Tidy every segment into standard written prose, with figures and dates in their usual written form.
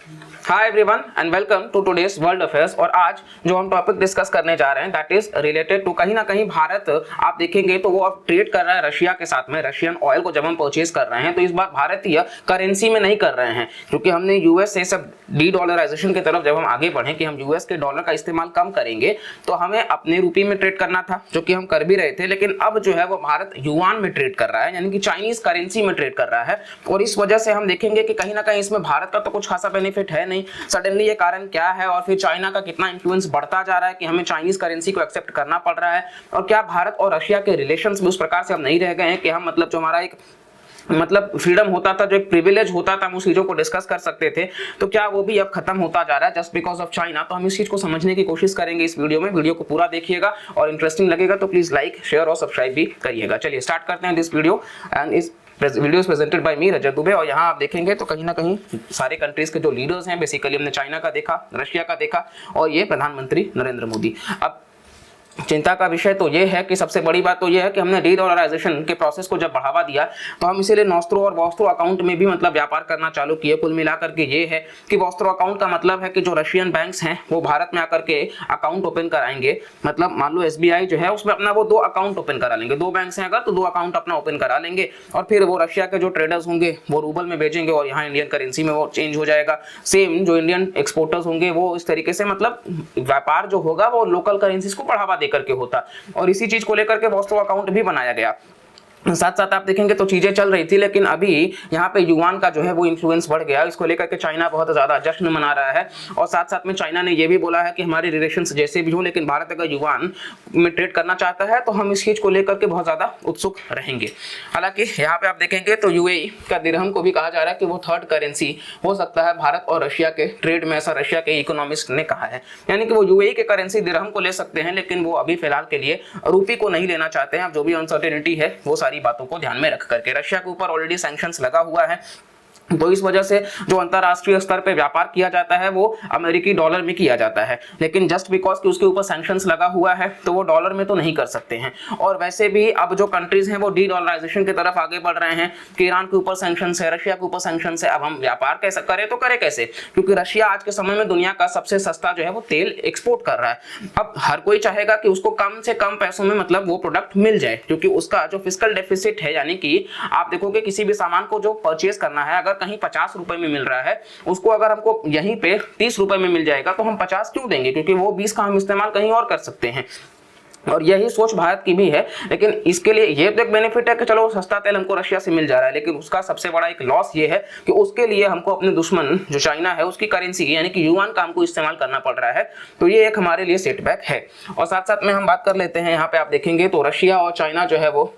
Hi everyone and welcome to today's world affairs. और आज जो हम टॉपिक डिस्कस करने जा रहे हैं दैट इज रिलेटेड टू, कहीं ना कहीं भारत आप देखेंगे तो वो अब ट्रेड कर रहा है रशिया के साथ में। रशियन ऑयल को जब हम परचेज कर रहे हैं तो इस बार भारतीय करेंसी में नहीं कर रहे हैं, क्योंकि हमने यूएस से सब डी डॉलराइजेशन की तरफ जब हम आगे बढ़े कि हम यूएस के डॉलर का इस्तेमाल कम करेंगे तो हमें अपने रुपये में ट्रेड करना था, जो कि हम कर भी रहे थे। लेकिन अब जो है वो भारत युआन में ट्रेड कर रहा है, यानी कि चाइनीज करेंसी में ट्रेड कर रहा है। और इस वजह से हम देखेंगे कि कहीं ना कहीं इसमें भारत का तो कुछ खासा बेनिफिट है नहीं। सडनली ये कारण क्या है और फिर चाइना का कितना इन्फ्लुएंस बढ़ता जा रहा है कि हमें चाइनीज करेंसी को एक्सेप्ट करना पड़ रहा है। और क्या भारत और रशिया के रिलेशंस भी उस प्रकार से अब नहीं रह गए हैं कि हम मतलब जो हमारा एक फ्रीडम होता था, जो एक प्रिविलेज होता था, हम उस चीजों को डिस्कस कर सकते थे, तो क्या वो भी अब खत्म होता जा रहा है जस्ट बिकॉज ऑफ चाइना। तो हम इस चीज को समझने की कोशिश करेंगे इस वीडियो में। वीडियो को पूरा देखिएगा और इंटरेस्टिंग लगेगा तो प्लीज लाइक, शेयर और सब्सक्राइब भी करिएगा। चलिए स्टार्ट करते हैं दिस वीडियो। एंड इस वीडियो इज प्रेजेंटेड बाय मी रजत दुबे। और यहाँ आप देखेंगे तो कहीं ना कहीं सारे कंट्रीज के जो लीडर्स हैं, बेसिकली हमने चाइना का देखा, रशिया का देखा और ये प्रधानमंत्री नरेंद्र मोदी। अब चिंता का विषय तो ये है कि सबसे बड़ी बात तो ये है कि हमने डी डॉलराइजेशन के प्रोसेस को जब बढ़ावा दिया तो हम इसीलिए नॉस्ट्रो और वॉस्ट्रो अकाउंट में भी व्यापार करना चालू किए। कुल मिलाकर के ये है कि वॉस्ट्रो अकाउंट का मतलब है कि जो रशियन बैंक्स हैं वो भारत में आकर के अकाउंट ओपन कराएंगे। मतलब मान लो एसबीआई जो है उसमें अपना वो 2 अकाउंट ओपन करा लेंगे, 2 बैंक हैं अगर तो 2 अकाउंट अपना ओपन करा लेंगे। और फिर वो रशिया के जो ट्रेडर्स होंगे वो रूबल में भेजेंगे और यहाँ इंडियन करेंसी में वो चेंज हो जाएगा। सेम जो इंडियन एक्सपोर्टर्स होंगे वो इस तरीके से व्यापार जो होगा वो लोकल करेंसीज को बढ़ावा देकर के होता। और इसी चीज को लेकर के वॉस्ट्रो अकाउंट भी बनाया गया। साथ साथ आप देखेंगे तो चीजें चल रही थी, लेकिन अभी यहाँ पे युआन का जो है वो इन्फ्लुएंस बढ़ गया। इसको लेकर के चाइना बहुत ज्यादा जश्न मना रहा है। और साथ साथ में चाइना ने ये भी बोला है कि हमारे रिलेशंस जैसे भी हो, लेकिन भारत अगर युआन में ट्रेड करना चाहता है तो हम इस चीज को लेकर के बहुत ज्यादा उत्सुक रहेंगे। हालांकि यहाँ पे आप देखेंगे तो यूएई का दिरहम को भी कहा जा रहा है कि वो थर्ड करेंसी हो सकता है भारत और रशिया के ट्रेड में, ऐसा रशिया के इकोनॉमिस्ट ने कहा है। यानी कि वो यूएई के करेंसी दिरहम को ले सकते हैं, लेकिन वो अभी फिलहाल के लिए रूपी को नहीं लेना चाहते हैं। अब जो भी अनसर्टेनिटी है वो सारी बातों को ध्यान में रख करके, रशिया के ऊपर ऑलरेडी सैंक्शंस लगा हुआ है तो इस वजह से जो अंतरराष्ट्रीय स्तर पे व्यापार किया जाता है वो अमेरिकी डॉलर में किया जाता है। लेकिन जस्ट बिकॉज कि उसके ऊपर सैंक्शंस लगा हुआ है तो वो डॉलर में तो नहीं कर सकते हैं। और वैसे भी अब जो कंट्रीज हैं वो डी डॉलराइजेशन की तरफ आगे बढ़ रहे हैं कि ईरान के ऊपर सैंक्शंस है, रशिया के ऊपर सैंक्शंस है। अब हम व्यापार कैसे करें तो करें कैसे, क्योंकि रशिया आज के समय में दुनिया का सबसे सस्ता जो है वो तेल एक्सपोर्ट कर रहा है। अब हर कोई चाहेगा कि उसको कम से कम पैसों में वो प्रोडक्ट मिल जाए, क्योंकि उसका जो फिस्कल डेफिसिट है, यानी कि आप देखोगे किसी भी सामान को जो परचेज करना है अगर कहीं 50 रुपए में मिल रहा है, उसको अगर हमको यहीं पे 30 रुपए में मिल जाएगा तो हम 50 क्यों देंगे, क्योंकि वो 20 का हम इस्तेमाल कहीं और कर सकते हैं। और यही सोच भारत की भी है। लेकिन इसके लिए ये तो एक बेनिफिट है कि चलो सस्ता तेल हमको रशिया से मिल जा रहा है, लेकिन उसका सबसे बड़ा एक लॉस ये है कि उसके लिए हमको अपने दुश्मन जो चाइना है उसकी करेंसी यानी कि युआन का हमको इस्तेमाल करना पड़ रहा है। तो ये एक हमारे लिए सेटबैक है। और साथ साथ में हम बात कर लेते हैं, यहाँ पे आप देखेंगे तो रशिया और चाइना जो है वो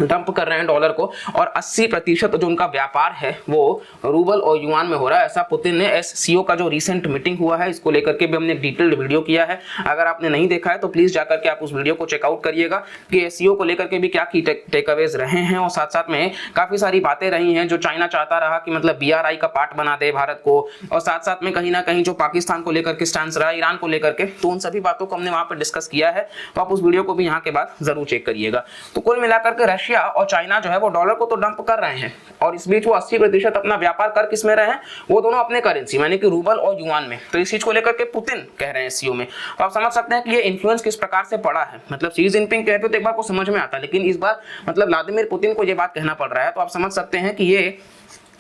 डंप कर रहे हैं डॉलर को, और 80% जो उनका व्यापार है वो रूबल और युआन में हो रहा है। ऐसा पुतिन ने एससीओ का जो रिसेंट मीटिंग हुआ है इसको लेकर के भी हमने डिटेल्ड वीडियो किया है। अगर आपने नहीं देखा है तो प्लीज जाकर के आप उस वीडियो को चेकआउट करिएगा कि एससीओ को लेकर के भी क्या की टेकअवेज रहे हैं। और साथ साथ में काफी सारी बातें रही हैं जो चाइना चाहता रहा कि बीआरआई का पार्ट बना दे भारत को, और साथ साथ में कहीं ना कहीं जो पाकिस्तान को लेकर के स्टैंड रहा, ईरान को लेकर के, तो उन सभी बातों को हमने वहां पर डिस्कस किया है। तो आप उस वीडियो को भी यहाँ के बाद जरूर चेक करिएगा। तो कुल मिलाकर के रशिया और चाइना जो है वो डॉलर को तो डंप कर रहे हैं, और इस बीच वो 80% अपना व्यापार कर किस में रहे हैं, वो दोनों अपने करेंसी यानी कि रूबल और युआन में। तो इस चीज को लेकर के पुतिन कह रहे हैं सीओ में। तो आप समझ सकते हैं कि ये इन्फ्लुएंस किस प्रकार से पड़ा है। सी जिनपिंग कहते तो एक बार को समझ में आता, लेकिन इस बार व्लादिमीर पुतिन को ये बात कहना पड़ रहा है। तो आप समझ सकते हैं कि ये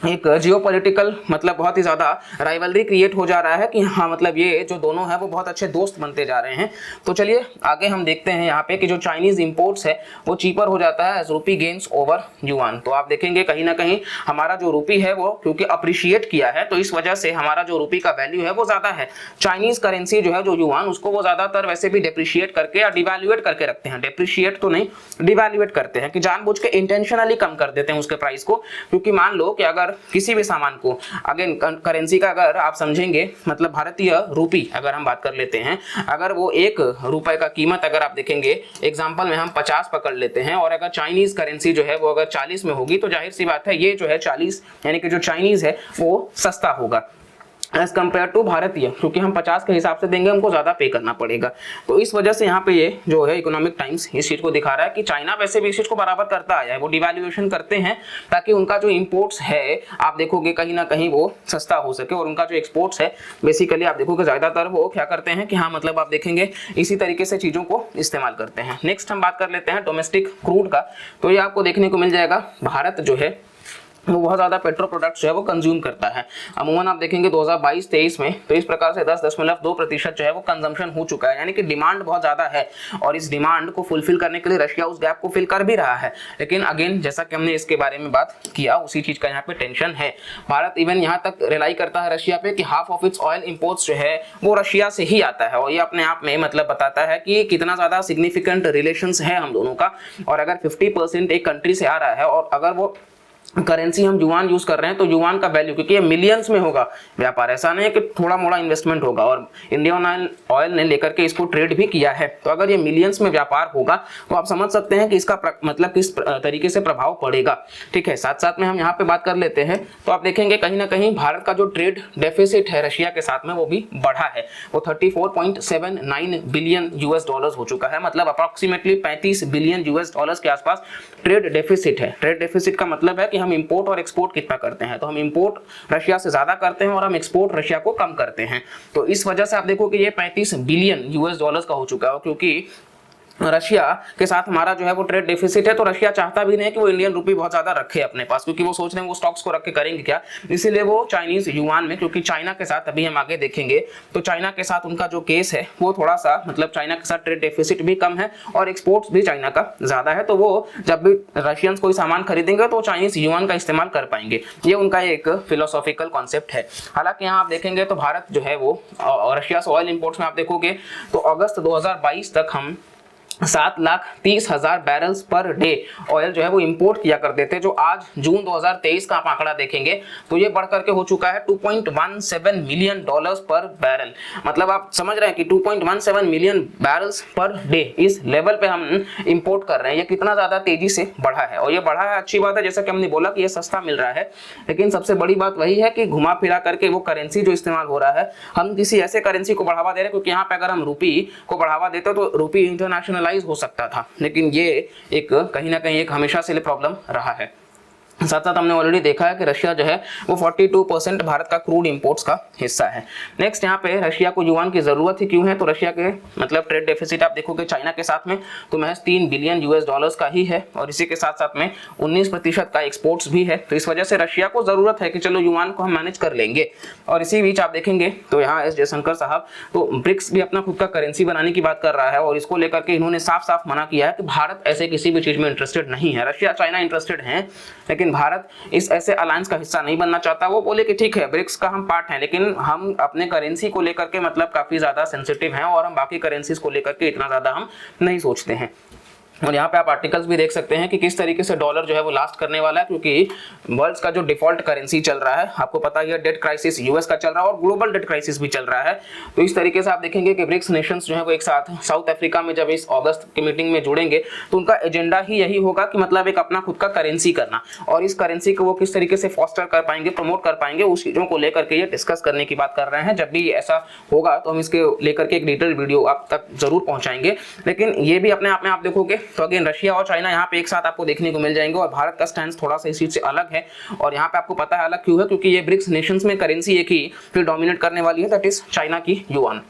एक जियोपॉलिटिकल बहुत ही ज्यादा राइवलरी क्रिएट हो जा रहा है कि हाँ ये जो दोनों हैं वो बहुत अच्छे दोस्त बनते जा रहे हैं। तो चलिए आगे हम देखते हैं यहाँ पे कि जो चाइनीज इंपोर्ट्स है वो चीपर हो जाता है एज रूपी गेन्स ओवर युआन। तो आप देखेंगे कहीं ना कहीं हमारा जो रूपी है वो क्योंकि अप्रिशिएट किया है, तो इस वजह से हमारा जो रूपी का वैल्यू है वो ज्यादा है। चाइनीज करेंसी जो है जो युआन, उसको वो ज्यादातर वैसे भी डिप्रिशिएट करके या डिवैल्यूएट करके रखते हैं। डिप्रिशिएट तो नहीं, डिवैल्यूएट करते हैं कि जानबूझ के इंटेंशनली कम कर देते हैं उसके प्राइस को। क्योंकि मान लो कि अगर किसी भी सामान को अगेन करेंसी का अगर आप समझेंगे भारतीय रूपी अगर हम बात कर लेते हैं, अगर वो 1 रुपए का कीमत अगर आप देखेंगे एग्जांपल में हम 50 पकड़ लेते हैं, और अगर चाइनीज करेंसी जो है वो अगर 40 में होगी तो जाहिर सी बात है ये जो है 40 यानी कि जो चाइनीज है वो सस्ता होगा। एज कम्पेयर टू भारतीय, क्योंकि हम 50 के हिसाब से देंगे हमको ज़्यादा पे करना पड़ेगा। तो इस वजह से यहाँ पे ये जो है इकोनॉमिक टाइम्स इस चीज़ को दिखा रहा है कि चाइना वैसे भी इस चीज़ को बराबर करता आया है, वो डिवैल्यूएशन करते हैं ताकि उनका जो इम्पोर्ट्स है आप देखोगे कहीं ना कहीं वो सस्ता हो सके, और उनका जो एक्सपोर्ट्स है बेसिकली आप देखोगे ज़्यादातर वो क्या करते हैं कि हाँ मतलब आप देखेंगे इसी तरीके से चीज़ों को इस्तेमाल करते हैं। नेक्स्ट हम बात कर लेते हैं डोमेस्टिक क्रूड का। तो ये आपको देखने को मिल जाएगा भारत जो है वो बहुत ज़्यादा पेट्रो प्रोडक्ट्स जो है वो कंज्यूम करता है। अमूमन आप देखेंगे 2022-23 में तो इस प्रकार से 10.2% जो है वो कंजम्पशन हो चुका है, यानी कि डिमांड बहुत ज़्यादा है और इस डिमांड को फुलफिल करने के लिए रशिया उस गैप को फिल कर भी रहा है। लेकिन अगेन जैसा कि हमने इसके बारे में बात किया उसी चीज़ का यहाँ पे टेंशन है। भारत इवन यहाँ तक रिलाई करता है रशिया पे कि half of its oil imports जो है वो रशिया से ही आता है, और ये अपने आप में मतलब बताता है कि कितना ज़्यादा सिग्निफिकेंट रिलेशंस है हम दोनों का। और अगर 50% एक कंट्री से आ रहा है और अगर वो करेंसी हम युआन यूज कर रहे हैं तो युआन का वैल्यू, क्योंकि ये मिलियंस में होगा व्यापार, ऐसा नहीं है कि थोड़ा मोड़ा इन्वेस्टमेंट होगा, और इंडियन ऑयल ने लेकर के इसको ट्रेड भी किया है। तो अगर ये मिलियंस में व्यापार होगा तो आप समझ सकते हैं कि इसका मतलब किस तरीके से प्रभाव पड़ेगा। ठीक है, साथ साथ में हम यहाँ पे बात कर लेते हैं तो आप देखेंगे कहीं ना कहीं भारत का जो ट्रेड डेफिसिट है रशिया के साथ में वो भी बढ़ा है, वो 34.79 बिलियन यूएस डॉलर्स हो चुका है, मतलब अप्रॉक्सीमेटली 35 बिलियन यूएस डॉलर्स के आसपास ट्रेड डेफिसिट है। ट्रेड डेफिसिट का मतलब है कि हम इंपोर्ट और एक्सपोर्ट कितना करते हैं, तो हम इंपोर्ट रशिया से ज्यादा करते हैं और हम एक्सपोर्ट रशिया को कम करते हैं। तो इस वजह से आप देखो कि ये 35 बिलियन यूएस डॉलर्स का हो चुका है, क्योंकि रशिया के साथ हमारा जो है वो ट्रेड डेफिसिट है। तो रशिया चाहता भी नहीं कि वो इंडियन रुपी बहुत ज्यादा रखे अपने पास, क्योंकि वो सोच रहे हैं वो स्टॉक्स को रख के करेंगे क्या, इसीलिए वो चाइनीज युआन में, क्योंकि चाइना के साथ अभी हम आगे देखेंगे तो चाइना के साथ उनका जो केस है वो थोड़ा सा मतलब चाइना के साथ ट्रेड डेफिसिट भी कम है और एक्सपोर्ट्स भी चाइना का ज्यादा है, तो वो जब भी रशियंस कोई सामान खरीदेंगे तो चाइनीज युआन का इस्तेमाल कर पाएंगे। ये उनका एक फिलोसॉफिकल कॉन्सेप्ट है। हालांकि यहाँ आप देखेंगे तो भारत जो है वो रशिया से ऑयल इंपोर्ट्स में आप देखोगे तो अगस्त 2022 तक हम 7,30,000 बैरल्स पर डे ऑयल जो है वो इंपोर्ट किया करते थे, जो आज जून 2023 का आप आंकड़ा देखेंगे तो ये बढ़ करके हो चुका है 2.17 मिलियन डॉलर्स पर बैरल। मतलब आप समझ रहे हैं कि 2.17 मिलियन बैरल्स पर डे इस लेवल पे हम इंपोर्ट कर रहे हैं। ये कितना ज्यादा तेजी से बढ़ा है, और ये बढ़ा है अच्छी बात है, जैसा कि हमने बोला कि ये सस्ता मिल रहा है। लेकिन सबसे बड़ी बात वही है कि घुमा फिरा करके वो करेंसी जो इस्तेमाल हो रहा है, हम किसी ऐसे करेंसी को बढ़ावा दे रहे हैं, क्योंकि यहाँ पे अगर हम रुपी को बढ़ावा देते तो रुपी इंटरनेशनल हो सकता था, लेकिन ये एक कहीं ना कहीं एक हमेशा से प्रॉब्लम रहा है। साथ साथ हमने ऑलरेडी देखा है कि रशिया जो है वो 42% भारत का क्रूड इंपोर्ट्स का हिस्सा है। नेक्स्ट यहाँ पे रशिया को युआन की जरूरत ही क्यों है, तो रशिया के मतलब ट्रेड डेफिसिट आप देखोगे चाइना के साथ में तो महज 3 बिलियन यूएस डॉलर्स का ही है, और इसी के साथ साथ में 19% का एक्सपोर्ट्स भी है। तो इस वजह से रशिया को जरूरत है कि चलो युआन को हम मैनेज कर लेंगे। और इसी बीच आप देखेंगे तो यहाँ एस जयशंकर साहब तो ब्रिक्स भी अपना खुद का करेंसी बनाने की बात कर रहा है, और इसको लेकर के इन्होंने साफ साफ मना किया है कि भारत ऐसे किसी भी चीज में इंटरेस्टेड नहीं है। रशिया चाइना इंटरेस्टेड है, लेकिन भारत इस ऐसे अलायंस का हिस्सा नहीं बनना चाहता। वो बोले कि ठीक है ब्रिक्स का हम पार्ट हैं, लेकिन हम अपने करेंसी को लेकर के मतलब काफी ज्यादा सेंसिटिव हैं, और हम बाकी करेंसीज को लेकर के इतना ज्यादा हम नहीं सोचते हैं। और यहाँ पे आप आर्टिकल्स भी देख सकते हैं कि किस तरीके से डॉलर जो है वो लास्ट करने वाला है, क्योंकि वर्ल्ड का जो डिफॉल्ट करेंसी चल रहा है, आपको पता ही है डेट क्राइसिस यूएस का चल रहा है और ग्लोबल डेट क्राइसिस भी चल रहा है। तो इस तरीके से आप देखेंगे कि ब्रिक्स नेशंस जो है वो एक साथ साउथ अफ्रीका में जब इस अगस्त की मीटिंग में जुड़ेंगे तो उनका एजेंडा ही यही होगा कि मतलब एक अपना खुद का करेंसी करना, और इस करेंसी को वो किस तरीके से फॉस्टर कर पाएंगे, प्रमोट कर पाएंगे, उस चीजों को लेकर के ये डिस्कस करने की बात कर रहे हैं। जब भी ऐसा होगा तो हम इसके लेकर के एक डिटेल वीडियो आप तक जरूर पहुंचाएंगे। लेकिन ये भी अपने आप में आप देखोगे तो अगेन रशिया और चाइना यहाँ पे एक साथ आपको देखने को मिल जाएंगे, और भारत का स्टैंड थोड़ा सा इस चीज से अलग है। और यहाँ पे आपको पता है अलग क्यों है, क्योंकि ये ब्रिक्स नेशंस में करेंसी एक ही फिर डोमिनेट करने वाली है, दैट इज चाइना की युआन।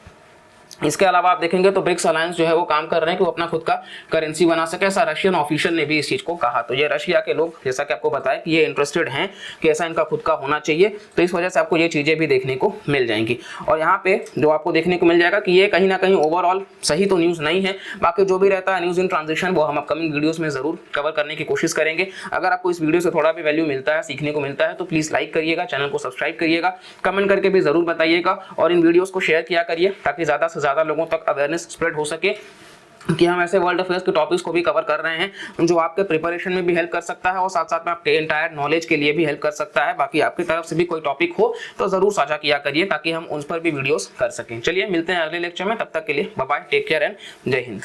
इसके अलावा आप देखेंगे तो ब्रिक्स अलायंस जो है वो काम कर रहे हैं कि वो अपना खुद का करेंसी बना सके, ऐसा रशियन ऑफिशियल ने भी इस चीज को कहा। तो ये रशिया के लोग जैसा कि आपको बताया कि ये इंटरेस्टेड हैं कि ऐसा इनका खुद का होना चाहिए, तो इस वजह से आपको ये चीजें भी देखने को मिल जाएंगी। और यहाँ पे जो आपको देखने को मिल जाएगा कि ये कहीं ना कहीं ओवरऑल सही तो न्यूज नहीं है, बाकी जो भी रहता है न्यूज इन ट्रांजिशन वो हम अपकमिंग वीडियोस में जरूर कवर करने की कोशिश करेंगे। अगर आपको इस वीडियो से थोड़ा भी वैल्यू मिलता है, सीखने को मिलता है, तो प्लीज लाइक करिएगा, चैनल को सब्सक्राइब करिएगा, कमेंट करके भी जरूर बताइएगा, और इन वीडियोस को शेयर किया करिए ताकि ज्यादा से ज्यादा लोगों तक अवेयरनेस स्प्रेड हो सके कि हम ऐसे वर्ल्ड अफेयर्स के टॉपिक्स को भी कवर कर रहे हैं जो आपके प्रिपरेशन में भी हेल्प कर सकता है और साथ साथ में आपके एंटायर नॉलेज के लिए भी हेल्प कर सकता है। बाकी आपकी तरफ से भी कोई टॉपिक हो तो जरूर साझा किया करिए ताकि हम उन पर भी वीडियोस कर सकें। चलिए मिलते हैं अगले लेक्चर में, तब तक के लिए bye bye, take care and जय हिंद।